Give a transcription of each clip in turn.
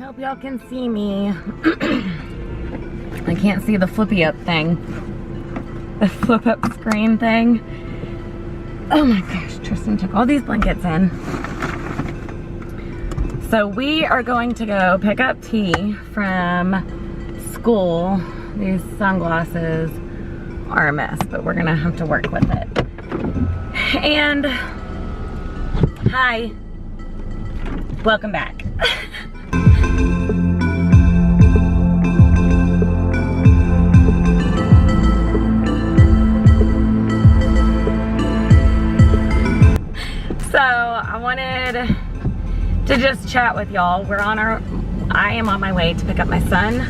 hope y'all can see me. I can't see the flippy up thing. The flip up screen thing. Oh my gosh, Tristan took all these blankets in. So we are going to go pick up tea from school. These sunglasses are a mess, but we're gonna have to work with it. And hi, welcome back. So I wanted to just chat with y'all. I am on my way to pick up my son.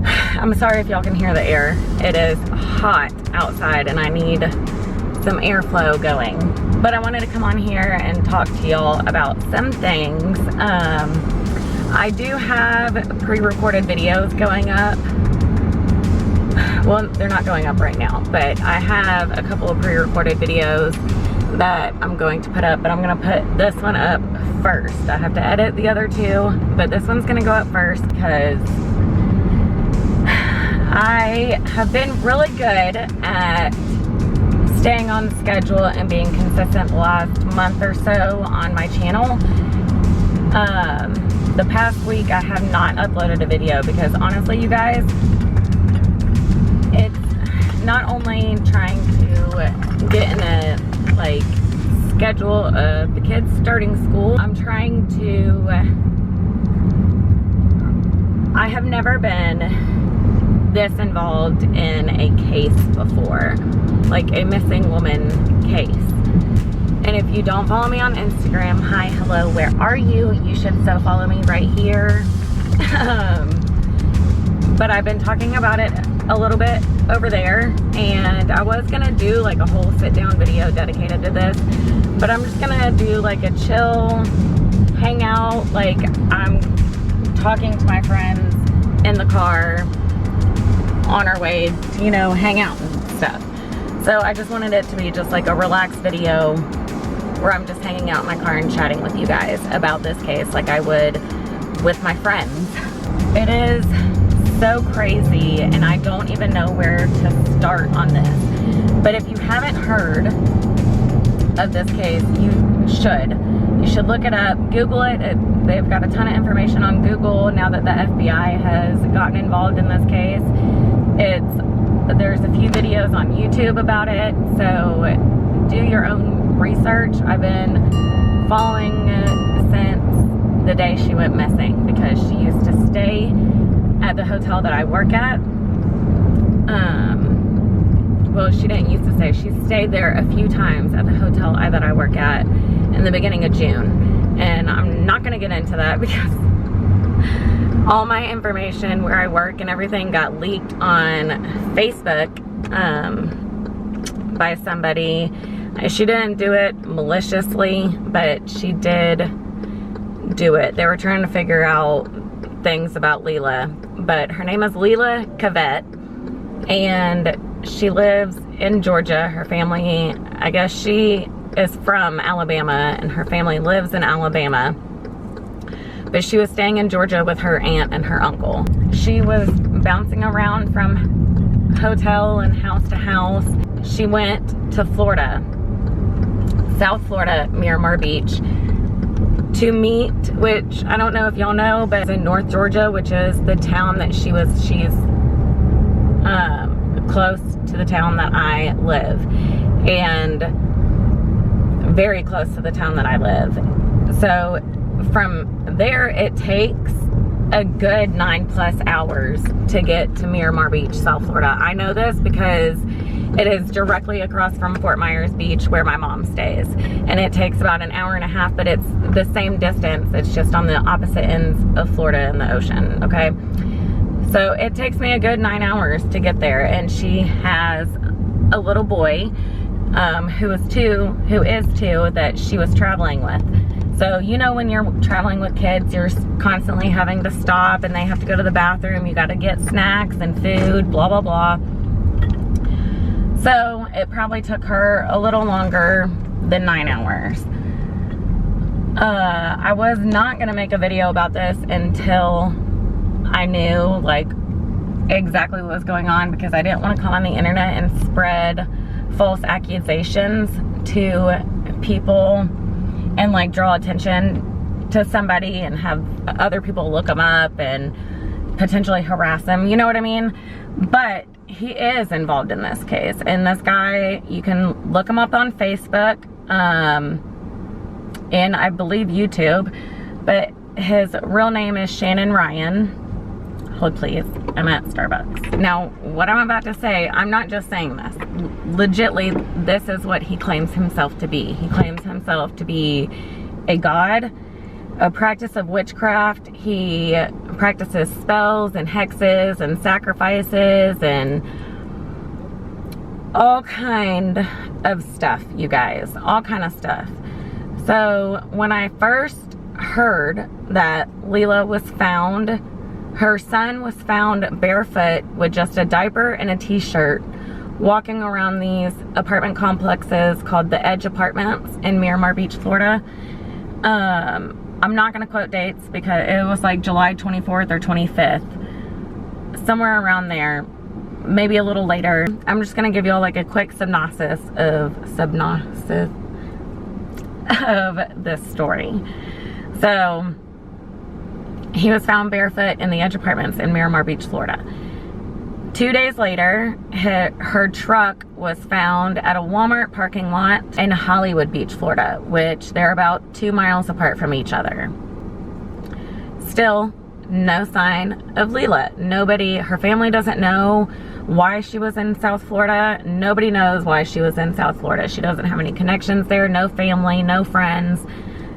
I'm sorry if y'all can hear the air. It is hot outside and I need some airflow going. But I wanted to come on here and talk to y'all about some things. I do have pre-recorded videos going up. Well, they're not going up right now, but I have a couple of pre-recorded videos that I'm going to put up, but I'm gonna put this one up first. I have to edit the other two, but this one's gonna go up first because I have been really good at staying on schedule and being consistent the last month or so on my channel. The past week I have not uploaded a video because honestly, you guys, it's not only trying to get in a schedule of the kids starting school. I'm trying to, I have never been this involved in a case before, like a missing woman case. And if you don't follow me on Instagram, hi, hello, where are you? You should so follow me right here. But I've been talking about it a little bit over there, and I was gonna do like a whole sit down video dedicated to this, but I'm just gonna do like a chill hangout, like I'm talking to my friends in the car on our way to, you know, hang out and stuff. So I just wanted it to be just like a relaxed video where I'm just hanging out in my car and chatting with you guys about this case like I would with my friends. It is so crazy and I don't even know where to start on this. But if you haven't heard of this case, you should. You should look it up, Google it. They've got a ton of information on Google now that the FBI has gotten involved in this case. There's a few videos on YouTube about it, so do your own research. I've been following it since the day she went missing because she used to stay at the hotel that I work at. Well, she didn't used to stay. She stayed there a few times at the hotel that I work at in the beginning of June. And I'm not gonna get into that because all my information where I work and everything got leaked on Facebook by somebody. She didn't do it maliciously, but she did do it. They were trying to figure out things about Leila, but her name is Leila Cavett, and she lives in Georgia. Her family, I guess she is from Alabama, and her family lives in Alabama, but she was staying in Georgia with her aunt and her uncle. She was bouncing around from hotel and house to house. She went to Florida, South Florida, Miramar Beach, to meet, which I don't know if y'all know, but it's in North Georgia, which is the town that she's close to the town that I live, and very close to the town that I live. So from there, it takes a good 9+ hours to get to Miramar Beach, South Florida. I know this because it is directly across from Fort Myers Beach where my mom stays. And it takes about an hour and a half, but it's the same distance. It's just on the opposite ends of Florida and the ocean, okay? So it takes me a good 9 hours to get there. And she has a little boy who is two, that she was traveling with. So, you know, when you're traveling with kids, you're constantly having to stop and they have to go to the bathroom. You got to get snacks and food, blah, blah, blah. So it probably took her a little longer than 9 hours. I was not gonna make a video about this until I knew like exactly what was going on, because I didn't want to come on the internet and spread false accusations to people and like draw attention to somebody and have other people look them up and potentially harass them, you know what I mean? But he is involved in this case, and this guy, you can look him up on Facebook and I believe YouTube, but his real name is Shannon Ryan. Hold please, I'm at Starbucks. Now, what I'm about to say, I'm not just saying this. Legitly, this is what he claims himself to be. He claims himself to be a god, a practice of witchcraft. He practices spells and hexes and sacrifices and all kind of stuff, you guys. All kind of stuff. So when I first heard that Leila was found, her son was found barefoot with just a diaper and a t-shirt, walking around these apartment complexes called the Edge Apartments in Miramar Beach, Florida. I'm not gonna quote dates because it was like July 24th or 25th, somewhere around there, maybe a little later. I'm just gonna give you all like a quick synopsis of this story. So he was found barefoot in the Edge Apartments in Miramar Beach, Florida. 2 days later, her truck was found at a Walmart parking lot in Hollywood Beach, Florida, which they're about 2 miles apart from each other. Still, no sign of Leila. Nobody, her family doesn't know why she was in South Florida. Nobody knows why she was in South Florida. She doesn't have any connections there, no family, no friends,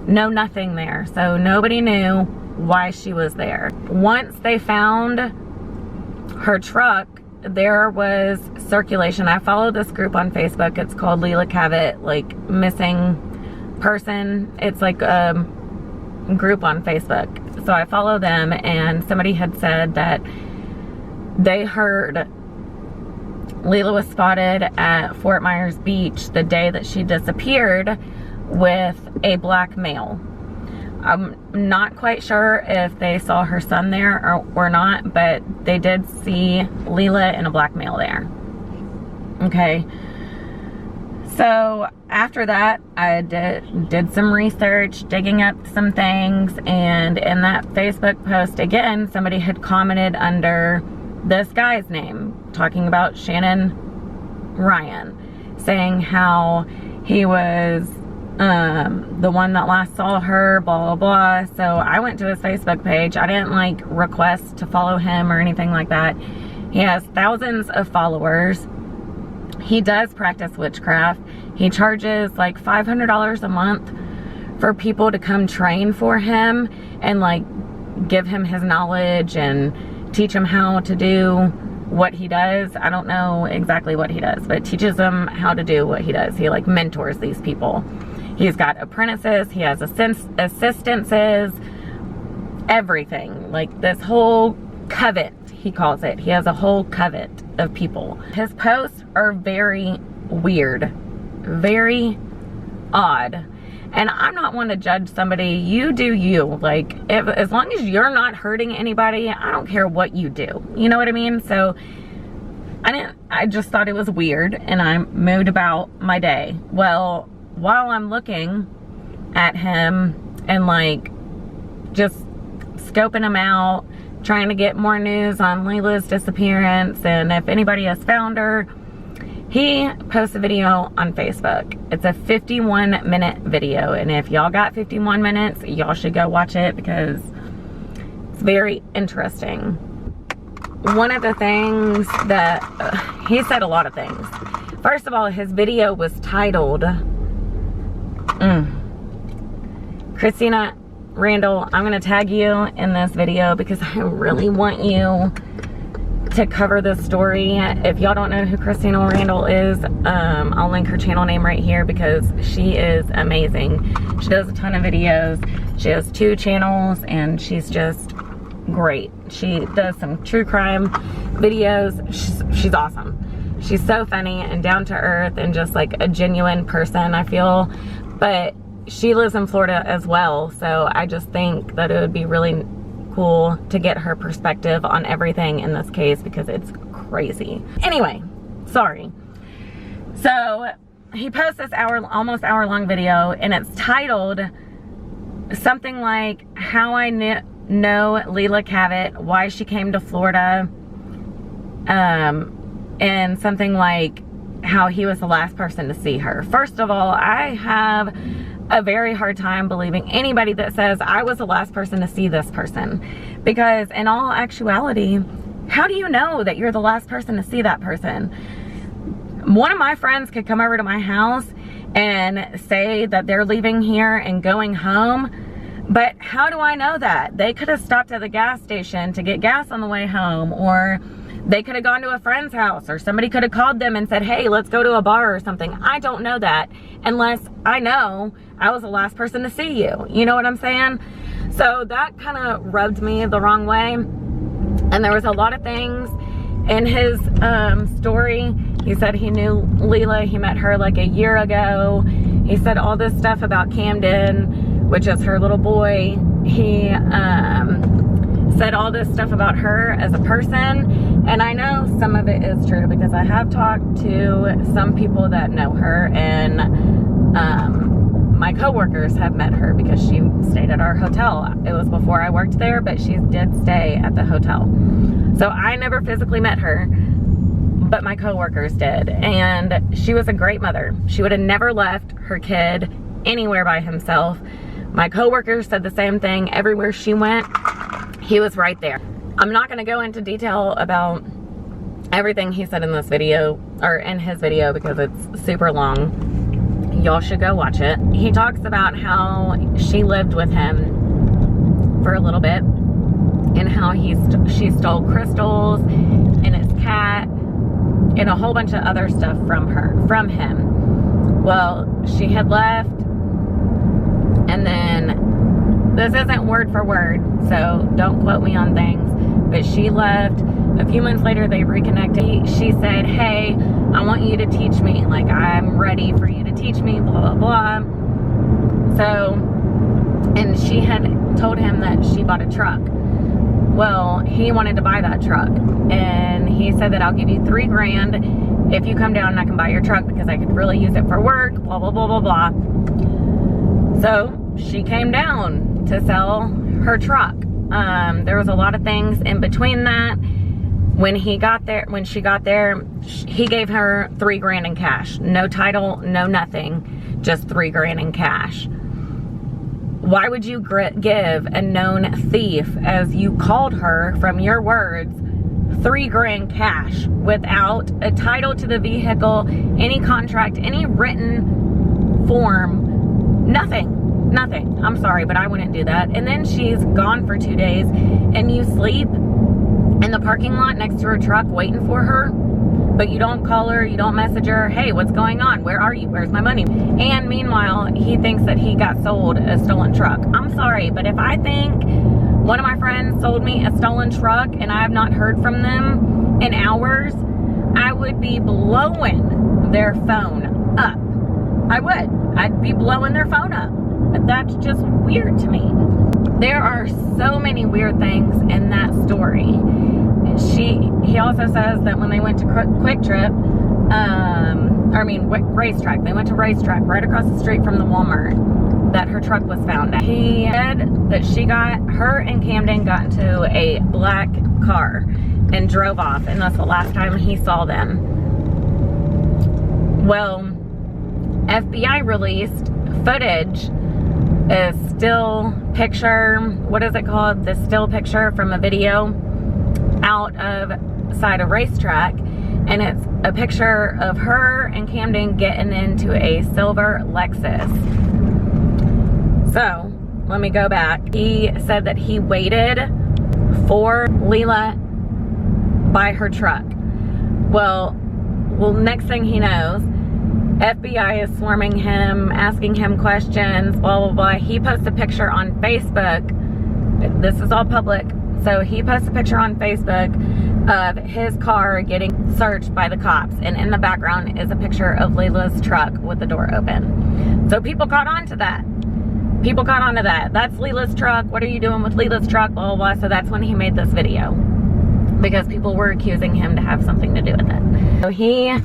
no nothing there. So nobody knew why she was there. Once they found her truck, there was circulation. I follow this group on Facebook. It's called Leila Cavett, like missing person. It's like a group on Facebook. So I follow them, and somebody had said that they heard Leila was spotted at Fort Myers Beach the day that she disappeared with a black male. I'm not quite sure if they saw her son there or not, but they did see Leila and a black male there. Okay. So after that, I did some research, digging up some things, and in that Facebook post, again, somebody had commented under this guy's name, talking about Shannon Ryan, saying how he was the one that last saw her, blah, blah, blah. So I went to his Facebook page. I didn't like request to follow him or anything like that. He has thousands of followers. He does practice witchcraft. He charges like $500 a month for people to come train for him and like give him his knowledge and teach him how to do what he does. I don't know exactly what he does, but teaches them how to do what he does. He like mentors these people. He's got apprentices, he has assistances, everything. Like this whole covet, he calls it. He has a whole covet of people. His posts are very weird, very odd. And I'm not one to judge somebody. You do you. Like, as long as you're not hurting anybody, I don't care what you do. You know what I mean? So I just thought it was weird, and I moved about my day. Well, while I'm looking at him and like just scoping him out, trying to get more news on Leila's disappearance and if anybody has found her, he posts a video on Facebook. It's a 51-minute video, and if y'all got 51 minutes, y'all should go watch it because it's very interesting. One of the things that he said a lot of things. First of all, his video was titled Christina Randall, I'm gonna tag you in this video because I really want you to cover this story. If y'all don't know who Christina Randall is, I'll link her channel name right here because she is amazing. She does a ton of videos. She has 2 channels and she's just great. She does some true crime videos. She's awesome. She's so funny and down to earth and just like a genuine person, I feel. But she lives in Florida as well, so I just think that it would be really cool to get her perspective on everything in this case because it's crazy. Anyway, sorry. So he posts this almost hour-long video, and it's titled something like How I Know Leila Cavett, Why She Came to Florida, and something like how he was the last person to see her. First of all, I have a very hard time believing anybody that says I was the last person to see this person, because in all actuality, how do you know that you're the last person to see that person? One of my friends could come over to my house and say that they're leaving here and going home, but how do I know that? They could have stopped at the gas station to get gas on the way home, or they could have gone to a friend's house, or somebody could have called them and said, hey, let's go to a bar or something. I don't know that unless I know I was the last person to see you. You know what I'm saying? So that kind of rubbed me the wrong way. And there was a lot of things in his story. He said he knew Leila. He met her like a year ago. He said all this stuff about Kamdyn, which is her little boy. He said all this stuff about her as a person, and I know some of it is true because I have talked to some people that know her, and my coworkers have met her because she stayed at our hotel. It was before I worked there, but she did stay at the hotel. So I never physically met her, but my coworkers did, and she was a great mother. She would have never left her kid anywhere by himself. My coworkers said the same thing. Everywhere she went, he was right there. I'm not going to go into detail about everything he said in this video, or in his video, because it's super long. Y'all should go watch it. He talks about how she lived with him for a little bit, and how she stole crystals and his cat and a whole bunch of other stuff from him. Well, she had left, and then, this isn't word for word, so don't quote me on things, but she left. A few months later, they reconnected. She said, hey, I want you to teach me. Like, I'm ready for you to teach me, blah, blah, blah. So, and she had told him that she bought a truck. Well, he wanted to buy that truck, and he said that I'll give you $3 grand if you come down and I can buy your truck because I could really use it for work, blah, blah, blah, blah, blah. So she came down to sell her truck. There was a lot of things in between that. When she got there, he gave her $3 grand in cash. No title, no nothing, just $3 grand in cash. Why would you give a known thief, as you called her from your words, $3 grand cash without a title to the vehicle, any contract, any written form? Nothing. I'm sorry, but I wouldn't do that. And then she's gone for 2 days, and you sleep in the parking lot next to her truck waiting for her, but you don't call her, you don't message her, hey, what's going on? Where are you? Where's my money? And meanwhile, he thinks that he got sold a stolen truck. I'm sorry, but if I think one of my friends sold me a stolen truck and I have not heard from them in hours, I would be blowing their phone up. I would. I'd be blowing their phone up. But that's just weird to me. There are so many weird things in that story. He also says that when they went to Racetrack. They went to Racetrack right across the street from the Walmart that her truck was found at. He said that her and Kamdyn got into a black car and drove off, and that's the last time he saw them. Well, FBI released footage, a still picture, what is it called? The still picture from a video outside a Racetrack, and it's a picture of her and Kamdyn getting into a silver Lexus. So, let me go back. He said that he waited for Leila by her truck. Well, next thing he knows, FBI is swarming him, asking him questions, blah, blah, blah. He posts a picture on Facebook. This is all public. So he posts a picture on Facebook of his car getting searched by the cops. And in the background is a picture of Leila's truck with the door open. So people caught on to that. people caught on to that. That's Leila's truck. What are you doing with Leila's truck? Blah, blah, blah. So that's when he made this video, because people were accusing him to have something to do with it. So he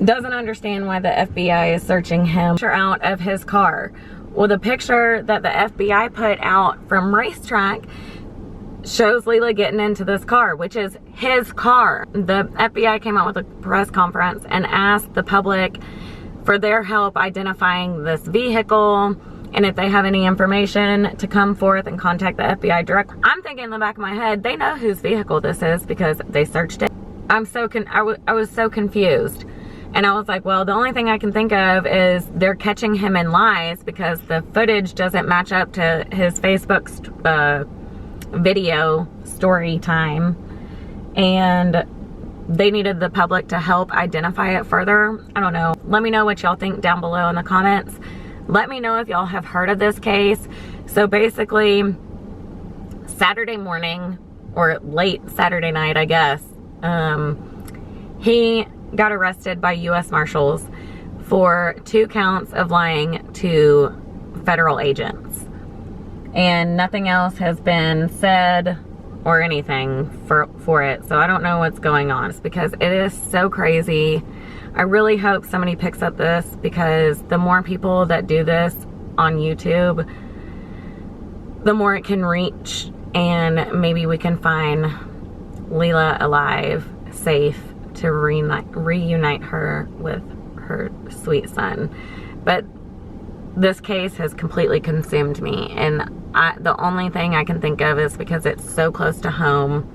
doesn't understand why the FBI is searching him out of his car. Well, the picture that the FBI put out from Racetrack shows Leila getting into this car, which is his car. The FBI came out with a press conference and asked the public for their help identifying this vehicle, and if they have any information to come forth and contact the FBI directly. I'm thinking in the back of my head, they know whose vehicle this is because they searched it. I was so confused. And I was like, well, the only thing I can think of is they're catching him in lies because the footage doesn't match up to his Facebook video story time. And they needed the public to help identify it further. I don't know. Let me know what y'all think down below in the comments. Let me know if y'all have heard of this case. So basically, Saturday morning, or late Saturday night, I guess, he got arrested by U.S. Marshals for 2 counts of lying to federal agents. And nothing else has been said or anything for it. So I don't know what's going on. It's because it is so crazy. I really hope somebody picks up this, because the more people that do this on YouTube, the more it can reach, and maybe we can find Leila alive, safe, to reunite her with her sweet son. But this case has completely consumed me, and the only thing I can think of is because it's so close to home.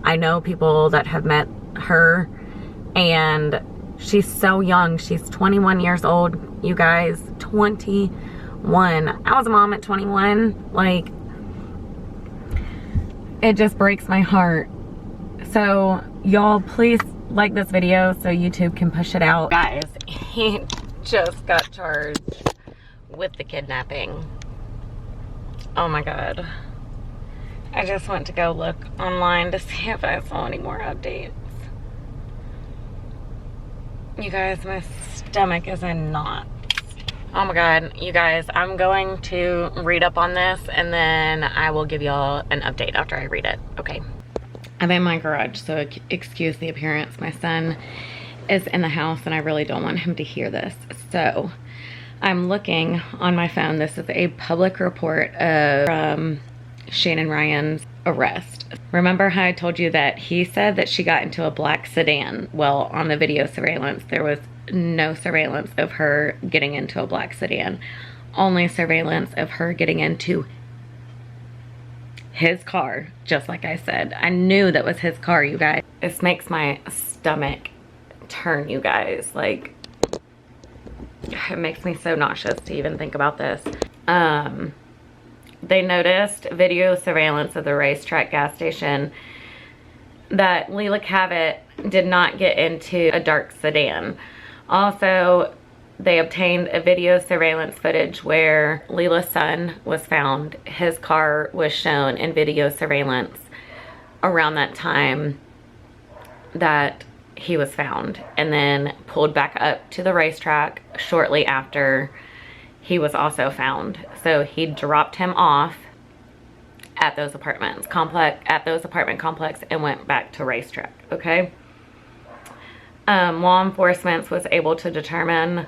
I know people that have met her, and she's so young. She's 21 years old, you guys. 21. I was a mom at 21. Like, it just breaks my heart. So y'all, please like this video so YouTube can push it out. Guys, he just got charged with the kidnapping. Oh my God. I just went to go look online to see if I saw any more updates. You guys, my stomach is in knots. Oh my God, you guys, I'm going to read up on this, and then I will give y'all an update after I read it. Okay. I'm in my garage, so excuse the appearance. My son is in the house, and I really don't want him to hear this. So I'm looking on my phone. This is a public report of Shannon Ryan's arrest. Remember how I told you that he said that she got into a black sedan? Well, on the video surveillance, there was no surveillance of her getting into a black sedan. Only surveillance of her getting into his car, just like I said. I knew that was his car, you guys. This makes my stomach turn, you guys. Like, it makes me so nauseous to even think about this. They noticed video surveillance of the Racetrack gas station that Leila Cavett did not get into a dark sedan. Also, they obtained a video surveillance footage where Leila's son was found. His car was shown in video surveillance around that time that he was found, and then pulled back up to the racetrack shortly after he was also found. So he dropped him off at those apartment complex and went back to Racetrack. Okay. Law enforcement was able to determine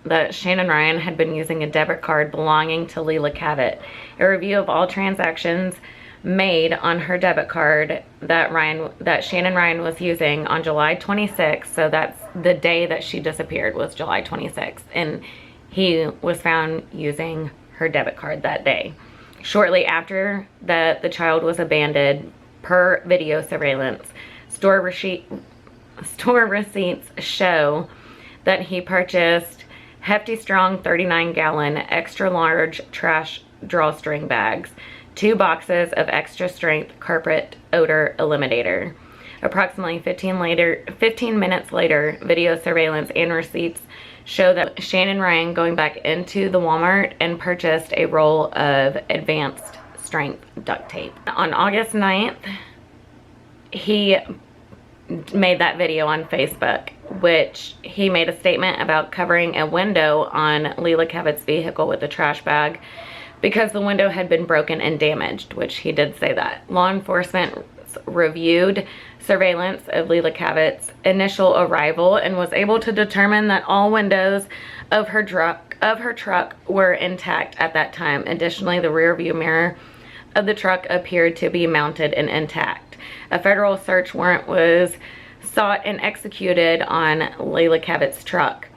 that Shannon Ryan had been using a debit card belonging to Leila Cavett. A review of all transactions made on her debit card that Shannon Ryan was using on July 26th, so that's the day that she disappeared, was July 26th, and he was found using her debit card that day. Shortly after the child was abandoned, per video surveillance, store receipts show that he purchased Hefty Strong 39-gallon extra large trash drawstring bags, 2 boxes of extra strength carpet odor eliminator. Approximately 15 minutes later, video surveillance and receipts show that Shannon Ryan going back into the Walmart and purchased a roll of advanced strength duct tape. On August 9th, he made that video on Facebook, which he made a statement about covering a window on Leila Cavett's vehicle with a trash bag because the window had been broken and damaged, which he did say that. Law enforcement reviewed surveillance of Leila Cavett's initial arrival and was able to determine that all windows of her truck were intact at that time. Additionally, the rear view mirror of the truck appeared to be mounted and intact. A federal search warrant was sought and executed on Leila Cavett's truck.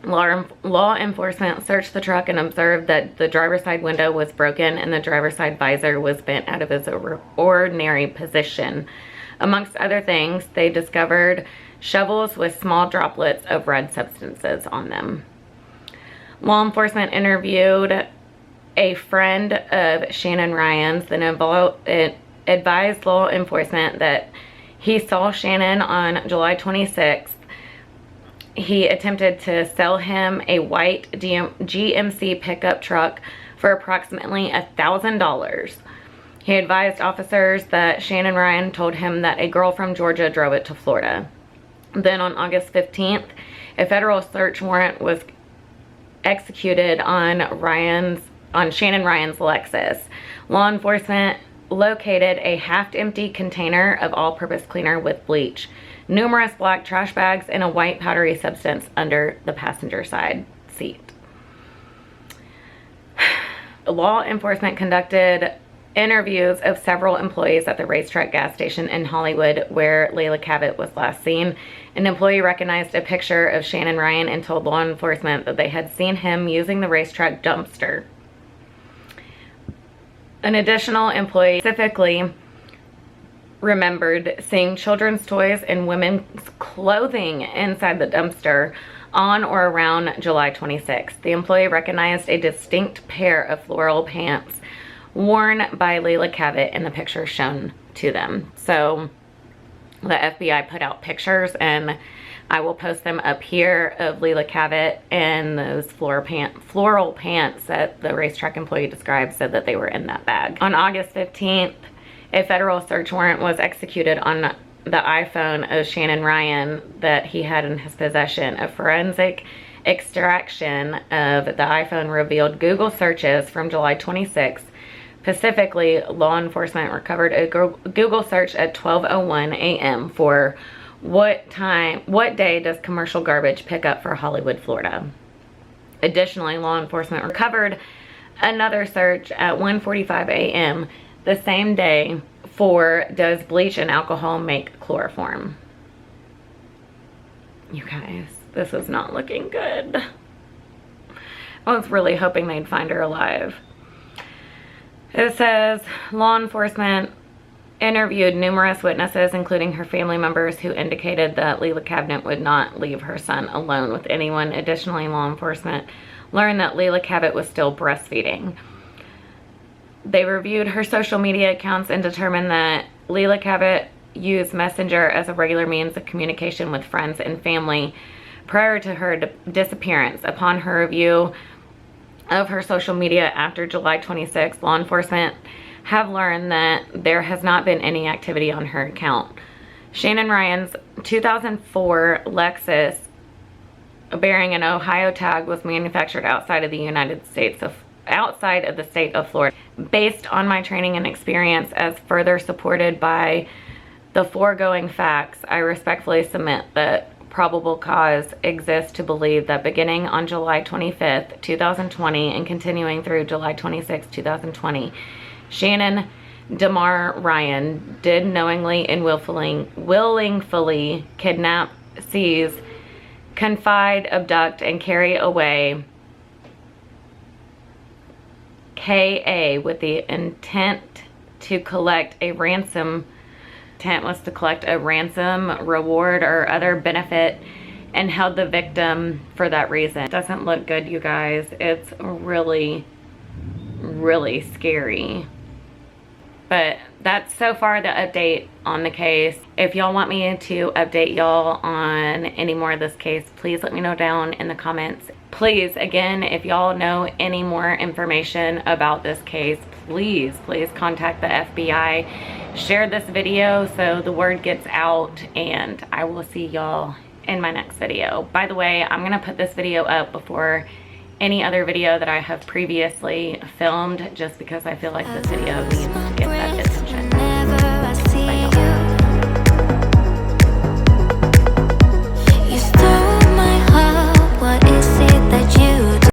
Law enforcement searched the truck and observed that the driver's side window was broken and the driver's side visor was bent out of its ordinary position. Amongst other things, they discovered shovels with small droplets of red substances on them. Law enforcement interviewed a friend of Shannon Ryan's and advised law enforcement that he saw Shannon on July 26th. He attempted to sell him a white GMC pickup truck for approximately $1,000. He advised officers that Shannon Ryan told him that a girl from Georgia drove it to Florida. Then on August 15th, a federal search warrant was executed on Shannon Ryan's Lexus. Law enforcement located a half-empty container of all-purpose cleaner with bleach, numerous black trash bags, and a white powdery substance under the passenger side seat. Law enforcement conducted interviews of several employees at the racetrack gas station in Hollywood where Leila Cavett was last seen. An employee recognized a picture of Shannon Ryan and told law enforcement that they had seen him using the racetrack dumpster. An additional employee specifically remembered seeing children's toys and women's clothing inside the dumpster on or around July 26th. The employee recognized a distinct pair of floral pants worn by Leila Cavett in the picture shown to them. So the FBI put out pictures, and I will post them up here, of Leila Cavett and those floral pants that the racetrack employee described, said that they were in that bag. On August 15th, a federal search warrant was executed on the iPhone of Shannon Ryan that he had in his possession. A forensic extraction of the iPhone revealed Google searches from July 26th. Specifically, law enforcement recovered a Google search at 12:01 a.m. for what day does commercial garbage pick up for Hollywood, Florida. Additionally, law enforcement recovered another search at 1:45 a.m. the same day for does bleach and alcohol make chloroform. You guys, this is not looking good. I was really hoping they'd find her alive. It says law enforcement interviewed numerous witnesses, including her family members, who indicated that Leila Cavett would not leave her son alone with anyone. Additionally, law enforcement learned that Leila Cavett was still breastfeeding. They reviewed her social media accounts and determined that Leila Cavett used Messenger as a regular means of communication with friends and family prior to her disappearance. Upon her review of her social media after July 26th, law enforcement have learned that there has not been any activity on her account. Shannon Ryan's 2004 Lexus bearing an Ohio tag was manufactured outside of the state of Florida. Based on my training and experience, as further supported by the foregoing facts, I respectfully submit that probable cause exists to believe that beginning on July 25th, 2020 and continuing through July 26th, 2020, Shannon DeMar Ryan did knowingly and willingly kidnap, seize, confide, abduct, and carry away K.A. with the intent to collect a ransom. Intent was to collect a ransom, reward, or other benefit, and held the victim for that reason. It doesn't look good, you guys. It's really, really scary. But that's so far the update on the case. If y'all want me to update y'all on any more of this case, please let me know down in the comments. please, again, if y'all know any more information about this case, please contact the FBI. Share this video so the word gets out, and I will see y'all in my next video. By the way, I'm gonna put this video up before any other video that I have previously filmed, just because I feel like this video needs to get